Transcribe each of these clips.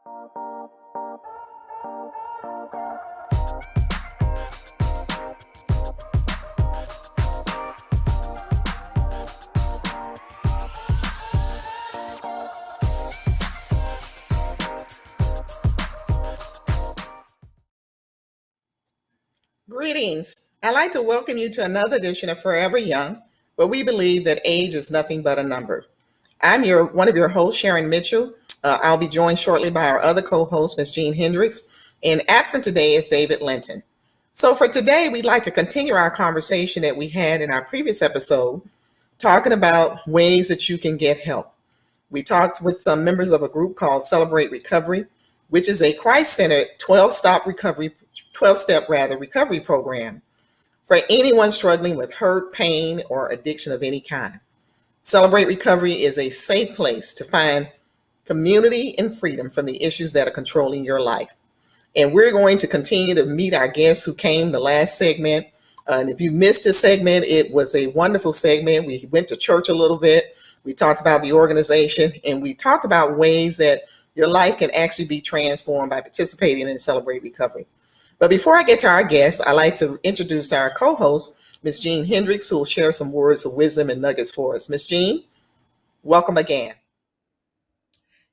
Greetings. I'd like to welcome you to another edition of Forever Young, where we believe that age is nothing but a number. I'm one of your hosts, Sharon Mitchell. I'll be joined shortly by our other co-host, Ms. Jean Hendricks, and absent today is David Linton. So for today, we'd like to continue our conversation that we had in our previous episode, talking about ways that you can get help. We talked with some members of a group called Celebrate Recovery, which is a Christ-centered 12-step recovery program for anyone struggling with hurt, pain, or addiction of any kind. Celebrate Recovery is a safe place to find community and freedom from the issues that are controlling your life. And we're going to continue to meet our guests who came the last segment. And if you missed this segment, it was a wonderful segment. We went to church a little bit. We talked about the organization, and we talked about ways that your life can actually be transformed by participating in Celebrate Recovery. But before I get to our guests, I'd like to introduce our co-host, Ms. Jean Hendricks, who will share some words of wisdom and nuggets for us. Ms. Jean, welcome again.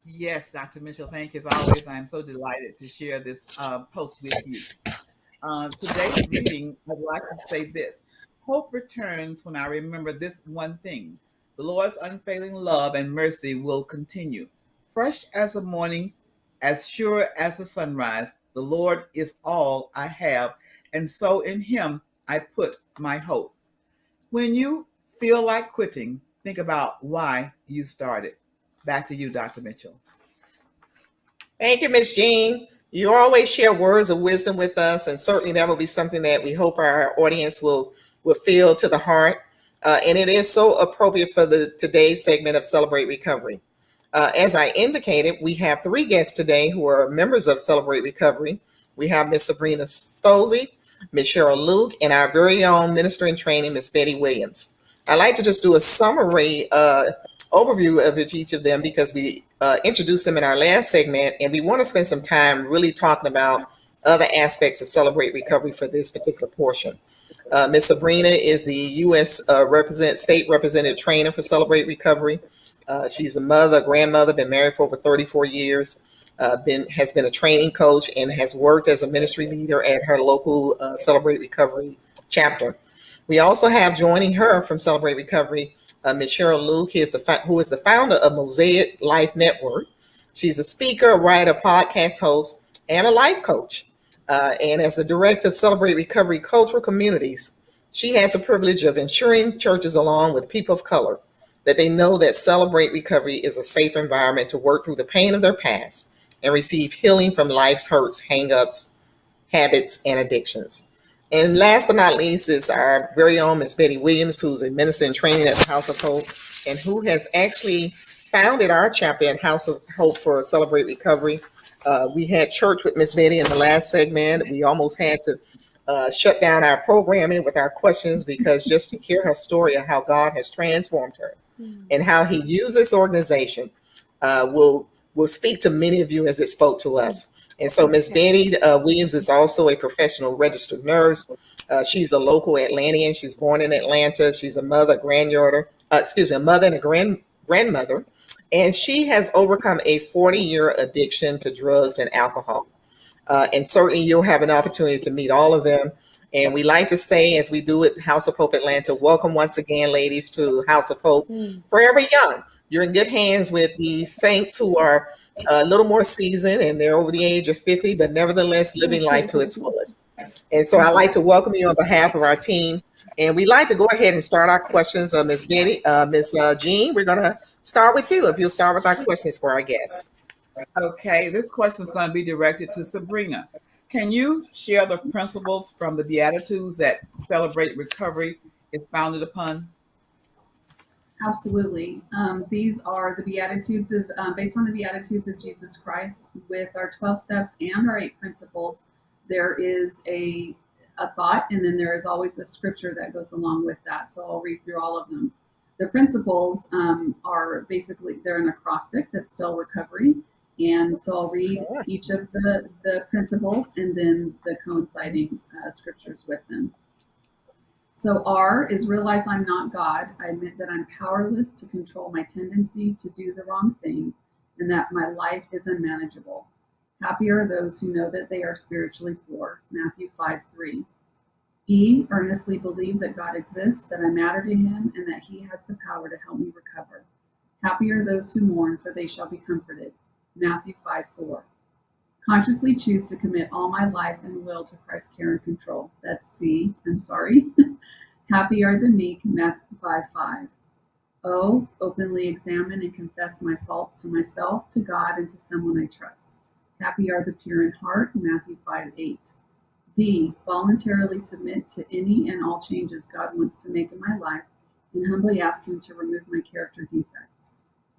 Yes, Dr. Mitchell, thank you as always. I'm so delighted to share this post with you. Today's reading, I'd like to say this. Hope returns when I remember this one thing. The Lord's unfailing love and mercy will continue. Fresh as the morning, as sure as the sunrise, the Lord is all I have, and so in him I put my hope. When you feel like quitting, think about why you started. Back to you, Dr. Mitchell. Thank you, Ms. Jean. You always share words of wisdom with us, and certainly that will be something that we hope our audience will feel to the heart. And it is so appropriate for today's segment of Celebrate Recovery. As I indicated, we have three guests today who are members of Celebrate Recovery. We have Ms. Sabrina Stolze, Ms. Cheryl Luke, and our very own minister in training, Ms. Betty Williams. I'd like to just do a summary overview of each of them because we introduced them in our last segment, and we want to spend some time really talking about other aspects of Celebrate Recovery for this particular portion. Ms. Sabrina is the U.S. State Representative Trainer for Celebrate Recovery. She's a mother, grandmother, been married for over 34 years, has been a training coach, and has worked as a ministry leader at her local Celebrate Recovery chapter. We also have joining her from Celebrate Recovery, Ms. Cheryl Luke, who is the founder of Mosaic Life Network. She's a speaker, writer, podcast host, and a life coach. And as the director of Celebrate Recovery Cultural Communities, she has the privilege of ensuring churches, along with people of color, that they know that Celebrate Recovery is a safe environment to work through the pain of their past and receive healing from life's hurts, hang-ups, habits, and addictions. And last but not least is our very own Ms. Betty Williams, who's a minister in training at the House of Hope, and who has actually founded our chapter in House of Hope for Celebrate Recovery. We had church with Ms. Betty in the last segment. We almost had to shut down our programming with our questions because just to hear her story of how God has transformed her and how he used this organization will speak to many of you as it spoke to us. And so Ms. Betty Williams is also a professional registered nurse. She's a local Atlantean. She's born in Atlanta. She's a mother, a mother and a grandmother. And she has overcome a 40-year addiction to drugs and alcohol. And certainly you'll have an opportunity to meet all of them. And we like to say, as we do at House of Hope Atlanta, welcome once again, ladies, to House of Hope Forever Young. You're in good hands with the saints who are a little more seasoned and they're over the age of 50, but nevertheless living life to its fullest. And so I'd like to welcome you on behalf of our team. And we'd like to go ahead and start our questions. Ms. Betty, Ms. Jean, we're going to start with you if you'll start with our questions for our guests. Okay, this question is going to be directed to Sabrina. Can you share the principles from the Beatitudes that Celebrate Recovery is founded upon? Absolutely. These are the Beatitudes based on the Beatitudes of Jesus Christ with our 12 steps and our 8 principles. There is a thought, and then there is always the scripture that goes along with that. So I'll read through all of them. The principles are basically, they're an acrostic that spell recovery. And so I'll read each of the principles and then the coinciding scriptures with them. So R is realize I'm not God. I admit that I'm powerless to control my tendency to do the wrong thing and that my life is unmanageable. Happy are those who know that they are spiritually poor. Matthew 5:3. E, earnestly believe that God exists, that I matter to him, and that he has the power to help me recover. Happy are those who mourn, for they shall be comforted. Matthew 5:4. Consciously choose to commit all my life and will to Christ's care and control. That's C. I'm sorry. Happy are the meek. Matthew 5:5. O, openly examine and confess my faults to myself, to God, and to someone I trust. Happy are the pure in heart. Matthew 5:8. B, voluntarily submit to any and all changes God wants to make in my life and humbly ask him to remove my character defects.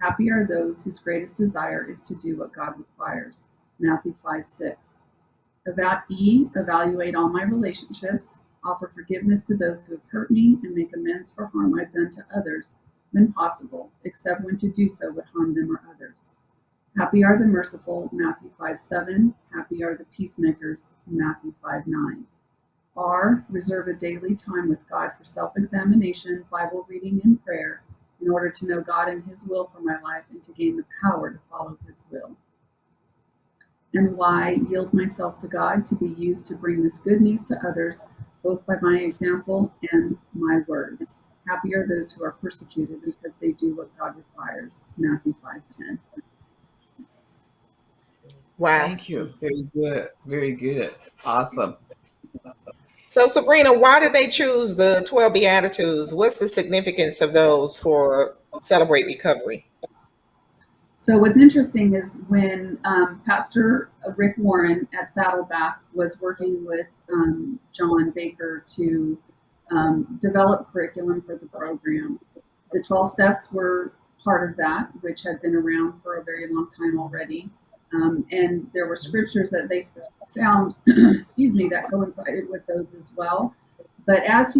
Happy are those whose greatest desire is to do what God requires. Matthew 5:6. About E, evaluate all my relationships, offer forgiveness to those who have hurt me, and make amends for harm I've done to others when possible, except when to do so would harm them or others. Happy are the merciful. Matthew 5:7. Happy are the peacemakers. Matthew 5:9. R, reserve a daily time with God for self-examination, Bible reading, and prayer in order to know God and his will for my life and to gain the power to follow his will. And Y, yield myself to God to be used to bring this good news to others, both by my example and my words. Happy are those who are persecuted because they do what God requires. Matthew 5:10. Wow. Thank you. Very good. Very good. Awesome. So, Sabrina, why did they choose the 12 Beatitudes? What's the significance of those for Celebrate Recovery? So what's interesting is when Pastor Rick Warren at Saddleback was working with John Baker to develop curriculum for the program, the 12 steps were part of that, which had been around for a very long time already. And there were scriptures that they found, excuse me, that coincided with those as well. But as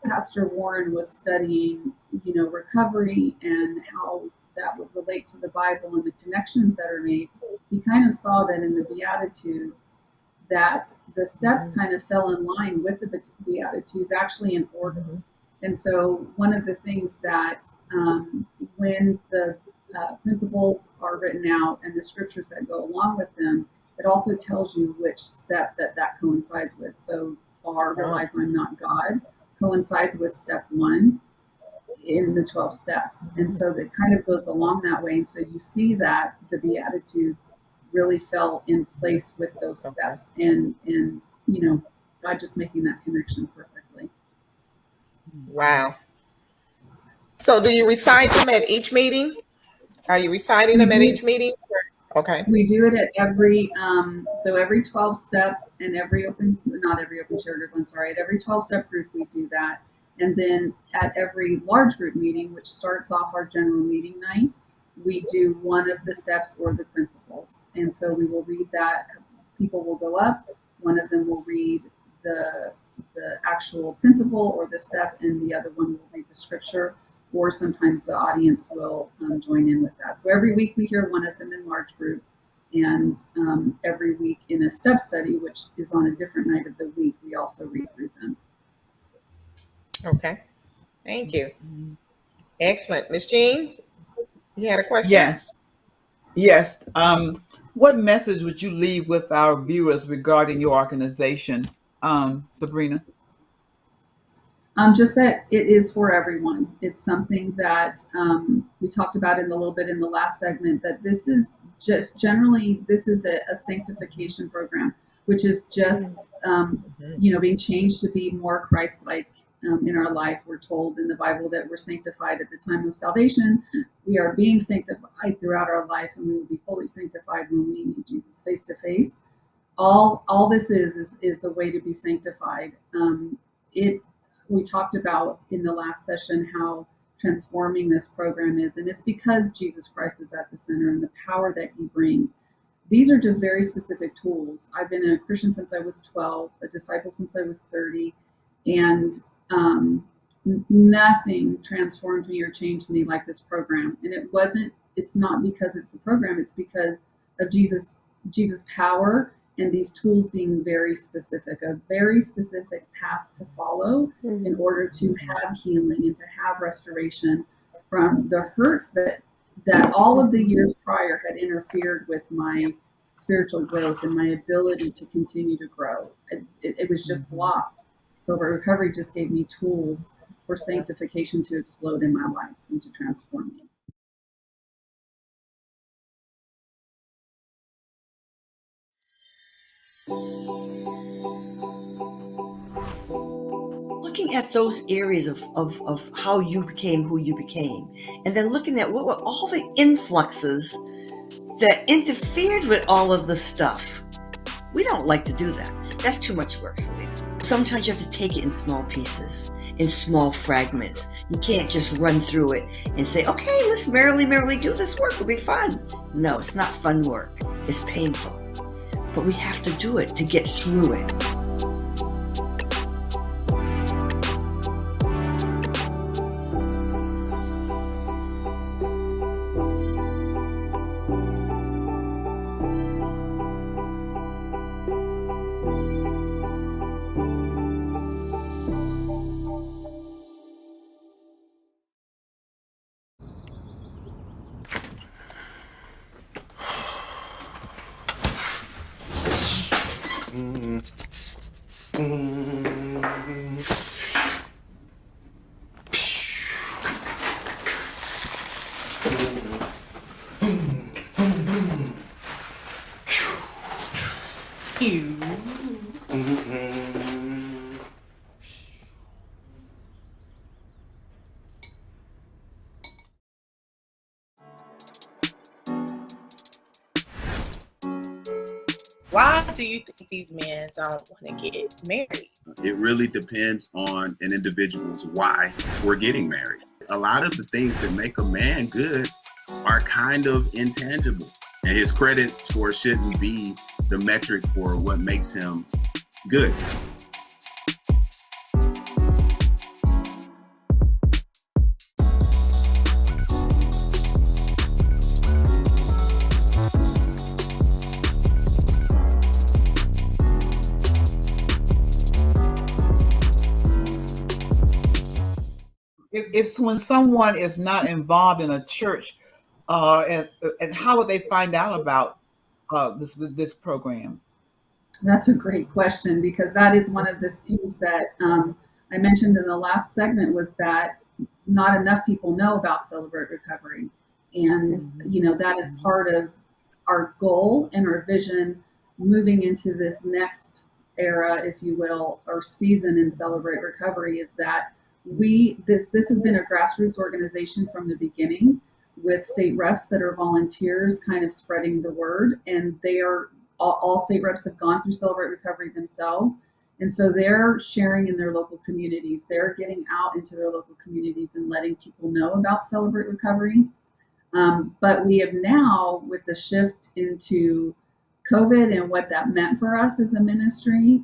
Pastor Warren was studying, recovery and how that would relate to the Bible and the connections that are made, he kind of saw that in the Beatitudes that the steps kind of fell in line with the Beatitudes, actually in order. And so one of the things that when the principles are written out and the scriptures that go along with them, it also tells you which step that coincides with. So R, realize I'm not God, coincides with step 1 in the 12 steps. And so that kind of goes along that way. And so you see that the Beatitudes really fell in place with those steps and God just making that connection perfectly. Wow. So do you recite them at each meeting? Are you reciting them at each meeting? Okay. We do it at every 12 step and at every 12 step group we do that. And then at every large group meeting, which starts off our general meeting night, we do one of the steps or the principles. And so we will read that. People will go up. One of them will read the actual principle or the step, and the other one will read the scripture. Or sometimes the audience will join in with that. So every week we hear one of them in large group, and every week in a step study, which is on a different night of the week, we also read through them. Okay. Thank you. Excellent. Ms. Jean, you had a question? Yes. What message would you leave with our viewers regarding your organization, Sabrina? Just that it is for everyone. It's something that we talked about a little bit in the last segment, that this is just generally, this is a sanctification program, which is just, being changed to be more Christ-like in our life. We're told in the Bible that we're sanctified at the time of salvation. We are being sanctified throughout our life, and we will be fully sanctified when we meet Jesus face to face. All this is a way to be sanctified. We talked about in the last session how transforming this program is, and it's because Jesus Christ is at the center and the power that he brings. These are just very specific tools. I've been a Christian since I was 12, a disciple since I was 30, and nothing transformed me or changed me like this program. And it wasn't it's not because it's the program, it's because of Jesus' power and these tools being very specific, a very specific path to follow in order to have healing and to have restoration from the hurts that all of the years prior had interfered with my spiritual growth and my ability to continue to grow. It was just blocked. Celebrate Recovery just gave me tools for sanctification to explode in my life and to transform me. Looking at those areas of how you became who you became, and then looking at what were all the influxes that interfered with all of the stuff. We don't like to do that. That's too much work, Selena. Sometimes you have to take it in small pieces, in small fragments. You can't just run through it and say, okay, let's merrily do this work. It'll be fun. No, it's not fun work. It's painful. But we have to do it to get through it. Why do you think these men don't want to get married? It really depends on an individual's why we're getting married. A lot of the things that make a man good are kind of intangible. And his credit score shouldn't be the metric for what makes him good. It's when someone is not involved in a church, and how would they find out about this program? That's a great question, because that is one of the things that I mentioned in the last segment, was that not enough people know about Celebrate Recovery. And, that is part of our goal and our vision moving into this next era, if you will, or season in Celebrate Recovery, is that this has been a grassroots organization from the beginning, with state reps that are volunteers kind of spreading the word. And they are all state reps have gone through Celebrate Recovery themselves. And so they're sharing in their local communities. They're getting out into their local communities and letting people know about Celebrate Recovery. But we have now, with the shift into COVID and what that meant for us as a ministry,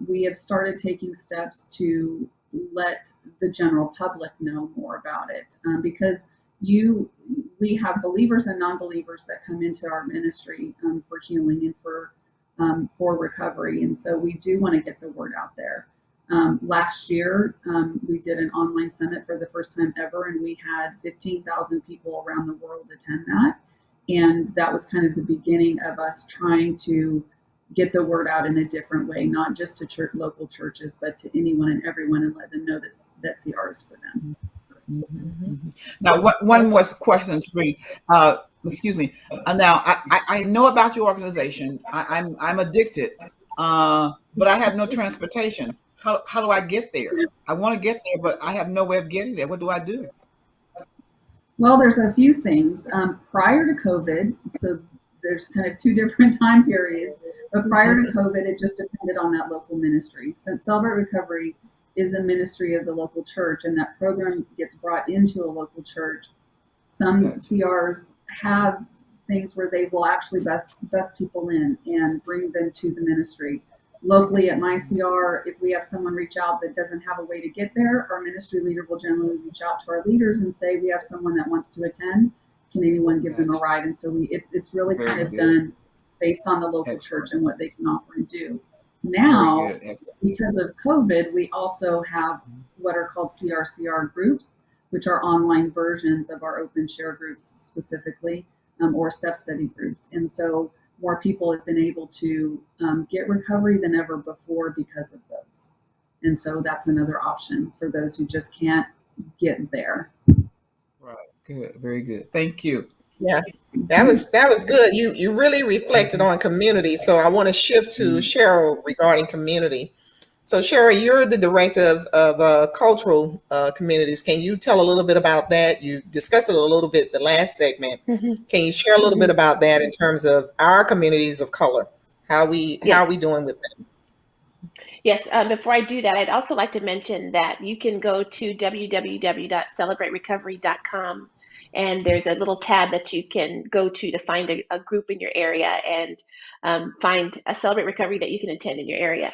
we have started taking steps to let the general public know more about it, because we have believers and non-believers that come into our ministry for healing and for recovery, and so we do want to get the word out there. Last year, we did an online summit for the first time ever, and we had 15,000 people around the world attend that, and that was kind of the beginning of us trying to get the word out in a different way, not just to local churches, but to anyone and everyone, and let them know that CR is for them. Now, one more question to me. Excuse me. Now, I know about your organization. I'm addicted, but I have no transportation. How do I get there? I want to get there, but I have no way of getting there. What do I do? Well, there's a few things. Prior to COVID, so there's kind of two different time periods. But prior to COVID, it just depended on that local ministry. Since Celebrate Recovery is a ministry of the local church, and that program gets brought into a local church, some CRs have things where they will actually best people in and bring them to the ministry. Locally at my CR, if we have someone reach out that doesn't have a way to get there, our ministry leader will generally reach out to our leaders and say, we have someone that wants to attend. can anyone give them a ride? And so it's really Very kind of good. done based on the local Excellent. church and what they can offer and do. Very Now, good. Excellent. because of COVID, we also have what are called CRCR groups, which are online versions of our open share groups specifically, or step study groups. And so more people have been able to get recovery than ever before because of those. And so that's another option for those who just can't get there. Right. Good. Very good. Thank you. Yeah, that was good. You really reflected on community. So I want to shift to Cheryl regarding community. So Cheryl, you're the director of cultural communities. Can you tell a little bit about that? You discussed it a little bit the last segment. Mhm. Can you share a little bit about that in terms of our communities of color? How we Yes. doing with them? Yes. Before I do that, I'd also like to mention that you can go to www.celebraterecovery.com, and there's a little tab that you can go to find a group in your area and find a Celebrate Recovery that you can attend in your area.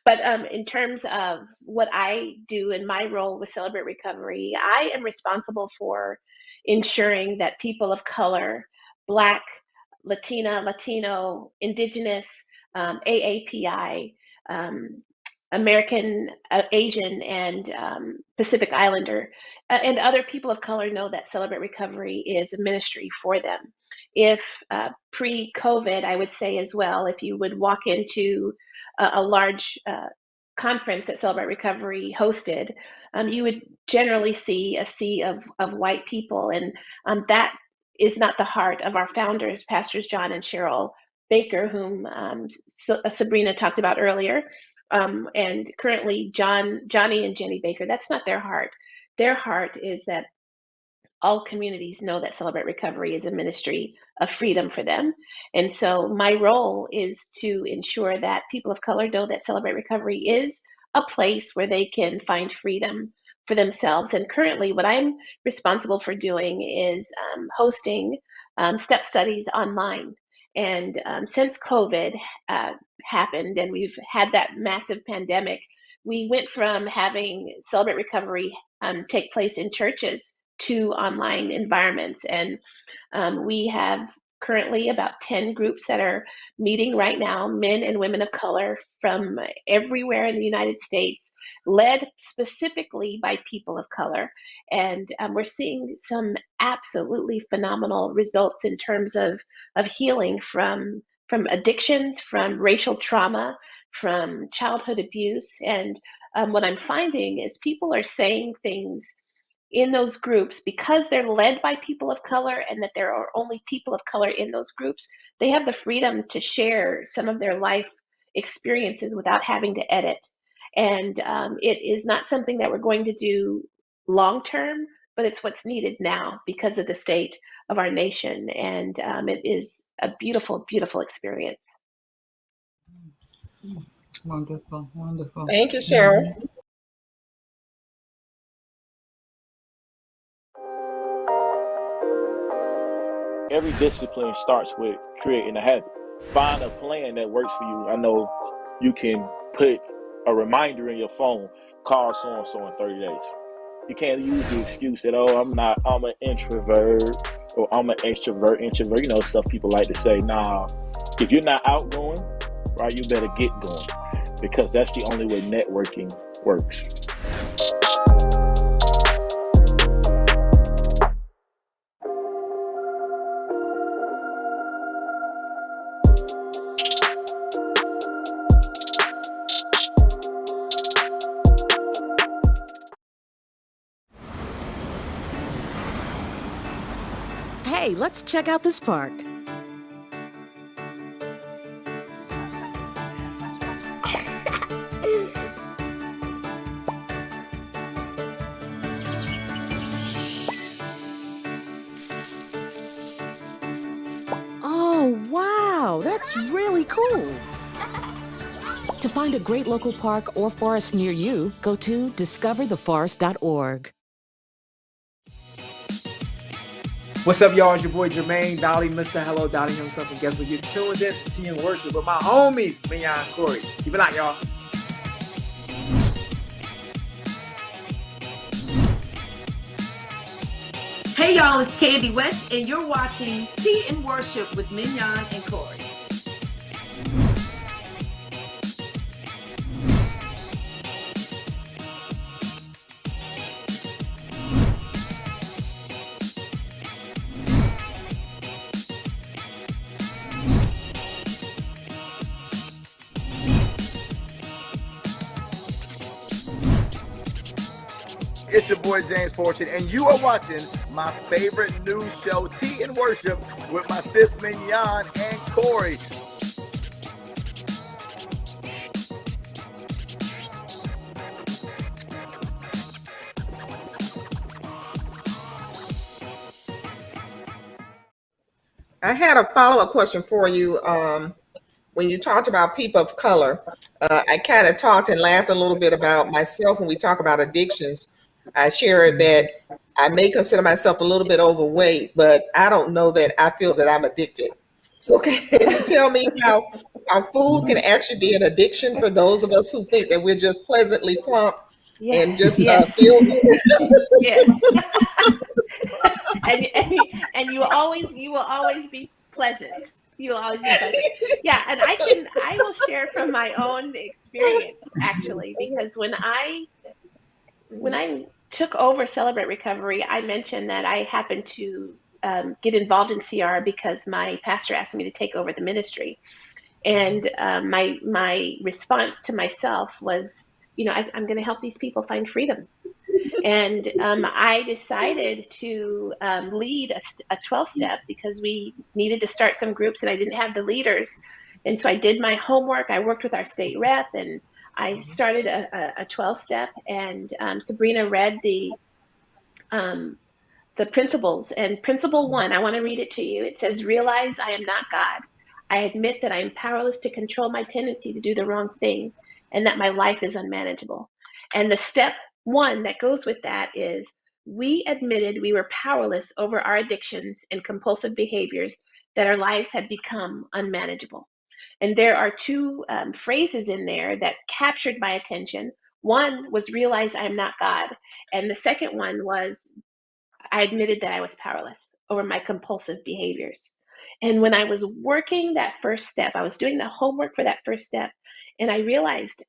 But in terms of what I do in my role with Celebrate Recovery, I am responsible for ensuring that people of color, Black, Latina, Latino, Indigenous, AAPI, American, Asian, and Pacific Islander, and other people of color know that Celebrate Recovery is a ministry for them. If pre-COVID, I would say as well, if you would walk into a large conference that Celebrate Recovery hosted, you would generally see a sea of white people, and that is not the heart of our founders, Pastors John and Cheryl Baker, whom Sabrina talked about earlier, and currently Johnny and Jenny Baker. That's not their heart. Their heart is that all communities know that Celebrate Recovery is a ministry of freedom for them. And so my role is to ensure that people of color know that Celebrate Recovery is a place where they can find freedom for themselves. And currently what I'm responsible for doing is hosting step studies online. And since COVID happened and we've had that massive pandemic, we went from having Celebrate Recovery take place in churches to online environments. And we have currently about 10 groups that are meeting right now, men and women of color from everywhere in the United States, led specifically by people of color. And we're seeing some absolutely phenomenal results in terms of healing from addictions, from racial trauma, from childhood abuse. And what I'm finding is people are saying things in those groups because they're led by people of color and that there are only people of color in those groups. They have the freedom to share some of their life experiences without having to edit. And it is not something that we're going to do long term, but it's what's needed now because of the state of our nation. And it is a beautiful, beautiful experience. Wonderful, wonderful. Thank you, Cheryl. Every discipline starts with creating a habit. Find a plan that works for you. I know you can put a reminder in your phone, call so-and-so in 30 days. You can't use the excuse that, oh, I'm an introvert or I'm an extrovert. You know, stuff people like to say. Nah, if you're not outgoing, right, you better get going because that's the only way networking works. Hey, let's check out this park. Oh, wow, that's really cool. To find a great local park or forest near you, go to discovertheforest.org. What's up, y'all? It's your boy Jermaine Dolly, Mr. Hello Dolly himself, and guess what? You're tuned in to Tea and Worship with my homies, Mignon and Corey. Keep it locked, y'all. Hey Hey y'all, it's Candy West, and you're watching Tea and Worship with Mignon and Corey. It's your boy James Fortune, and you are watching my favorite news show, Tea and Worship, with my sis Mignon and Corey. I had a follow-up question for you. When you talked about people of color, I kind of talked and laughed a little bit about myself when we talk about addictions. I shared that I may consider myself a little bit overweight, but I don't know that I feel that I'm addicted. So can you tell me how food can actually be an addiction for those of us who think that we're just pleasantly plump and just feel good? Yes. and you will always be pleasant. You will always be pleasant. Yeah, and I will share from my own experience actually, because when I took over Celebrate Recovery, I mentioned that I happened to get involved in CR because my pastor asked me to take over the ministry. And my response to myself was, I'm going to help these people find freedom. And I decided to lead a 12-step because we needed to start some groups and I didn't have the leaders. And so I did my homework. I worked with our state rep and I started a 12-step, and Sabrina read the principles. And principle 1, I want to read it to you. It says, realize I am not God. I admit that I am powerless to control my tendency to do the wrong thing and that my life is unmanageable. And the step 1 that goes with that is we admitted we were powerless over our addictions and compulsive behaviors, that our lives had become unmanageable. And there are 2 phrases in there that captured my attention. One was realize I am not God. And the second one was I admitted that I was powerless over my compulsive behaviors. And when I was working that first step, I was doing the homework for that first step, and I realized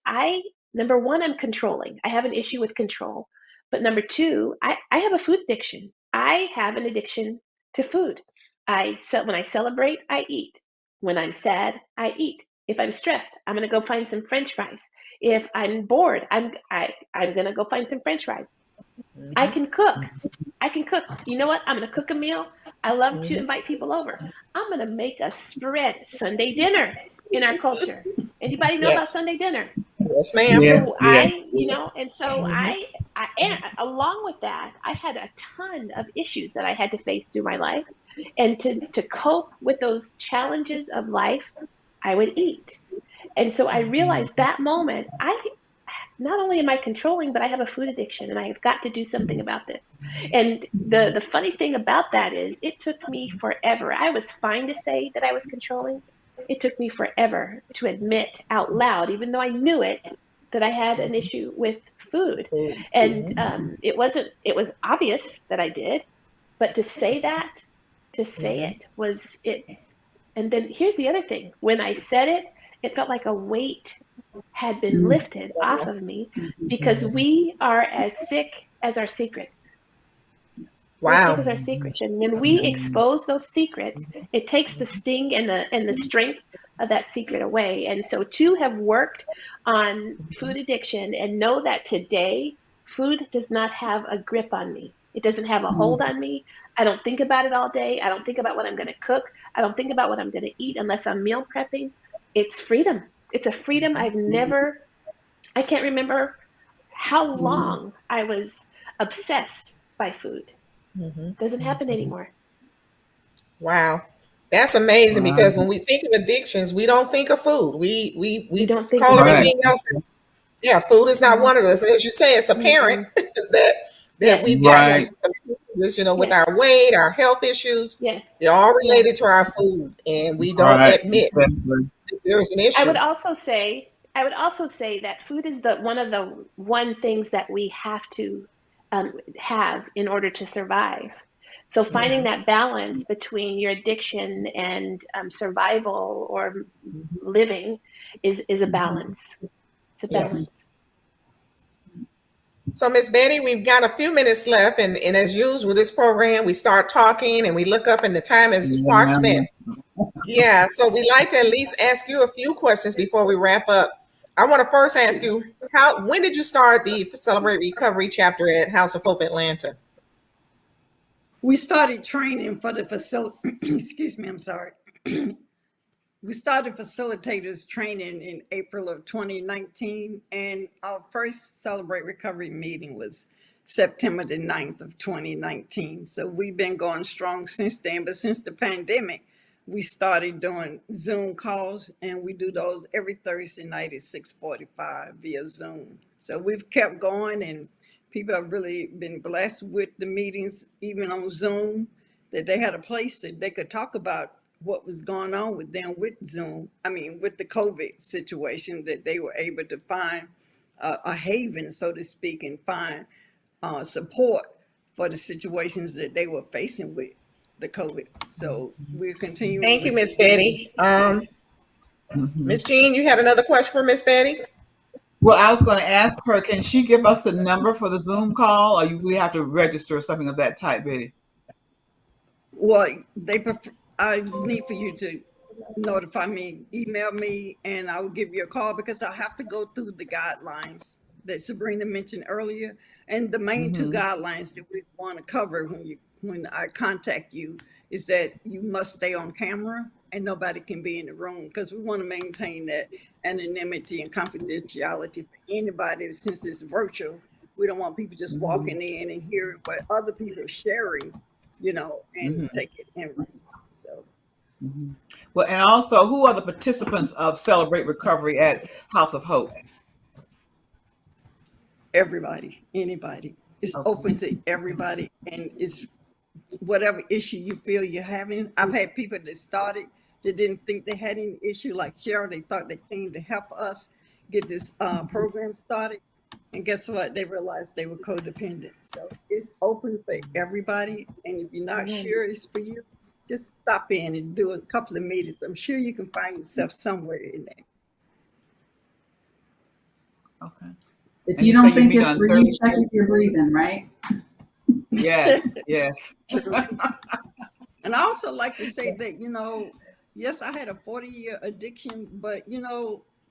number 1, I'm controlling. I have an issue with control. But number 2, I have a food addiction. I have an addiction to food. When I celebrate, I eat. When I'm sad, I eat. If I'm stressed, I'm going to go find some French fries. If I'm bored, I'm going to go find some French fries. I can cook. You know what? I'm going to cook a meal. I love to invite people over. I'm going to make a spread, Sunday dinner in our culture. Anybody know about Sunday dinner? Yes, ma'am. So and along with that, I had a ton of issues that I had to face through my life. And to cope with those challenges of life, I would eat. And so I realized that moment, not only am I controlling, but I have a food addiction and I've got to do something about this. And the funny thing about that is it took me forever. I was fine to say that I was controlling. It took me forever to admit out loud, even though I knew it, that I had an issue with food. And it was obvious that I did, but to say it was it. And then here's the other thing. When I said it, it felt like a weight had been lifted off of me, because we are as sick as our secrets. Wow. We're sick as our secrets. And when we expose those secrets, it takes the sting and the strength of that secret away. And so to have worked on food addiction and know that today food does not have a grip on me. It doesn't have a hold on me. I don't think about it all day. I don't think about what I'm going to cook. I don't think about what I'm going to eat unless I'm meal prepping. It's freedom. It's a freedom I can't remember how long I was obsessed by food. Doesn't happen anymore. Wow. That's amazing, because when we think of addictions, we don't think of food. We don't think call of everything else. Yeah, food is not one of those. As you say, it's apparent that we've got some issues, with our weight, our health issues. Yes. They're all related to our food, and we don't admit that there's an issue. I would also say that food is one of the things that we have to have in order to survive. So finding that balance between your addiction and survival or living is a balance. It's a balance. Yes. So, Miss Betty, we've got a few minutes left, and as usual, this program, we start talking and we look up and the time is far spent. Yeah, so we like to at least ask you a few questions before we wrap up. I want to first ask you, when did you start the Celebrate Recovery chapter at House of Hope Atlanta? We started training for the facility. Excuse me, I'm sorry. We started facilitators training in April of 2019, and our first Celebrate Recovery meeting was September the 9th of 2019. So we've been going strong since then, but since the pandemic, we started doing Zoom calls, and we do those every Thursday night at 6:45 via Zoom. So we've kept going, and people have really been blessed with the meetings, even on Zoom, that they had a place that they could talk about what was going on with them with Zoom. I mean, with the COVID situation, that they were able to find a haven, so to speak, and find support for the situations that they were facing with the COVID. So we're continuing. Thank you, Miss Betty. Miss Jean, you had another question for Miss Betty? Well, I was going to ask her, can she give us the number for the Zoom call, or we have to register or something of that type, Betty? Well, I need for you to notify me, email me, and I will give you a call, because I have to go through the guidelines that Sabrina mentioned earlier. And the main two guidelines that we want to cover when I contact you is that you must stay on camera and nobody can be in the room, because we want to maintain that anonymity and confidentiality for anybody. Since it's virtual, we don't want people just walking in and hearing what other people are sharing, and take it in. So, well, and also, who are the participants of Celebrate Recovery at House of Hope? Everybody, anybody. It's open to everybody, and it's whatever issue you feel you're having. I've had people that started that didn't think they had any issue, like Cheryl. They thought they came to help us get this program started, and guess what? They realized they were codependent. So it's open for everybody, and if you're not sure it's for you, just stop in and do a couple of meetings. I'm sure you can find yourself somewhere in there. Okay. If you don't think it's for you, check if you're breathing, right? Yes, yes. And I also like to say that, yes, I had a 40-year addiction, but,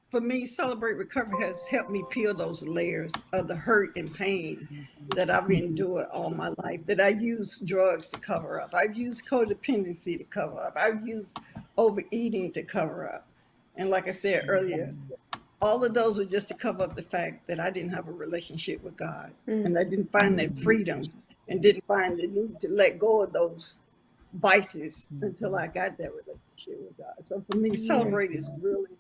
for me, Celebrate Recovery has helped me peel those layers of the hurt and pain that I've endured all my life, that I used drugs to cover up. I've used codependency to cover up. I've used overeating to cover up. And like I said earlier, all of those were just to cover up the fact that I didn't have a relationship with God. And I didn't find that freedom and didn't find the need to let go of those vices until I got that relationship with God. So for me, Celebrate is really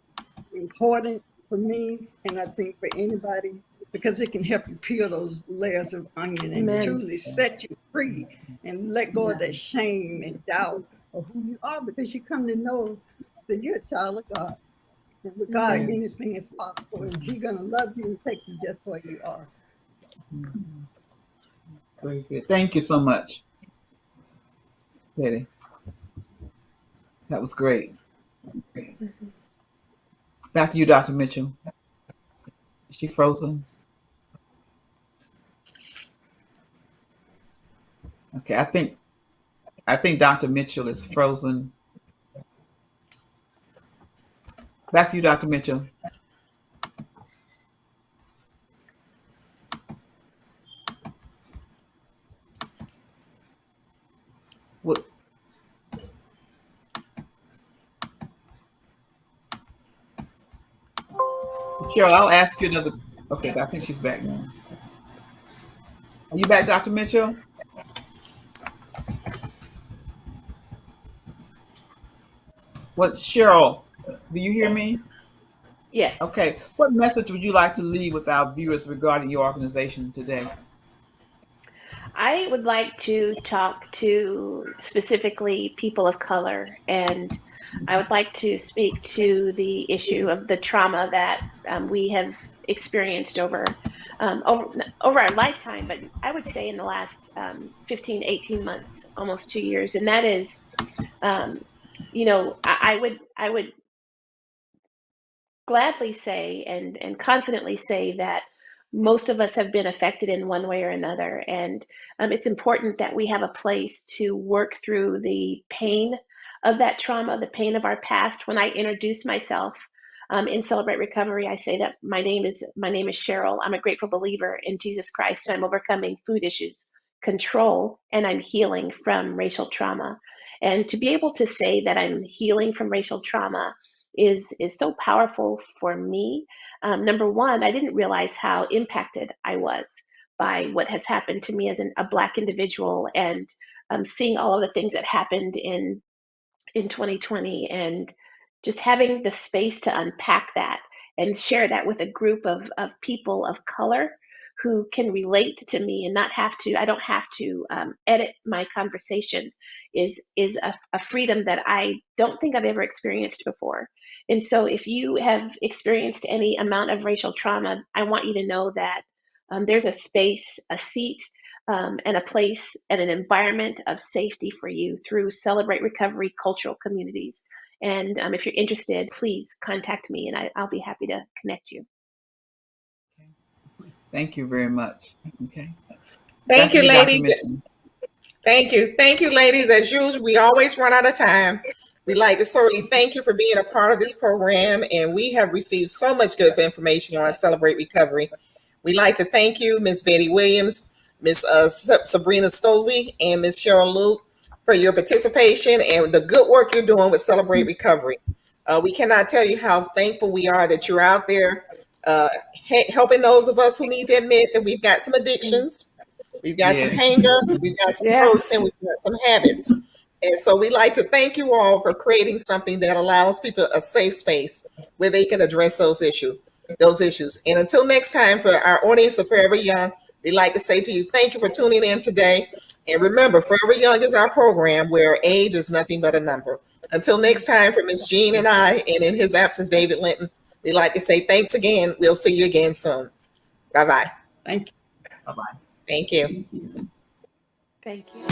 important for me, and I think for anybody, because it can help you peel those layers of onion and truly set you free and let go of that shame and doubt of who you are, because you come to know that you're a child of God. And with God, anything is possible, and He's going to love you and take you just where you are. So. Very good. Thank you so much, Betty. That was great. Back to you, Dr. Mitchell. Is she frozen? Okay, I think Dr. Mitchell is frozen. Back to you, Dr. Mitchell. What? Cheryl, I'll ask you another. Okay, I think she's back now. Are you back, Dr. Mitchell? What, Cheryl, do you hear me? Yes. Okay. What message would you like to leave with our viewers regarding your organization today? I would like to talk to specifically people of color, and I would like to speak to the issue of the trauma that we have experienced over over our lifetime, but I would say in the last 15, 18 months, almost 2 years. And that is, I would gladly say and confidently say that most of us have been affected in one way or another. And it's important that we have a place to work through the pain of that trauma, the pain of our past. When I introduce myself in Celebrate Recovery, I say that my name is Cheryl. I'm a grateful believer in Jesus Christ. I'm overcoming food issues, control, and I'm healing from racial trauma. And to be able to say that I'm healing from racial trauma is so powerful for me. Number one, I didn't realize how impacted I was by what has happened to me as a Black individual, and seeing all of the things that happened in 2020, and just having the space to unpack that and share that with a group of people of color who can relate to me and I don't have to edit my conversation is a freedom that I don't think I've ever experienced before. And so if you have experienced any amount of racial trauma, I want you to know that there's a space, a seat, and a place and an environment of safety for you through Celebrate Recovery cultural communities. And if you're interested, please contact me and I'll be happy to connect you. Thank you very much. Okay. Thank you, Dr. ladies. Mitchell. Thank you. Thank you, ladies. As usual, we always run out of time. We'd like to certainly thank you for being a part of this program, and we have received so much good information on Celebrate Recovery. We'd like to thank you, Ms. Betty Williams, Ms. Sabrina Stolze, and Ms. Cheryl Luke for your participation and the good work you're doing with Celebrate Recovery. We cannot tell you how thankful we are that you're out there helping those of us who need to admit that we've got some addictions, we've got some hang-ups, we've got some hurts, and we've got some habits. And so we'd like to thank you all for creating something that allows people a safe space where they can address those issues. And until next time, for our audience of Forever Young, we'd like to say to you, thank you for tuning in today. And remember, Forever Young is our program where age is nothing but a number. Until next time, for Ms. Jean and I, and in his absence, David Linton, we'd like to say thanks again. We'll see you again soon. Bye-bye. Thank you. Bye-bye. Thank you. Thank you.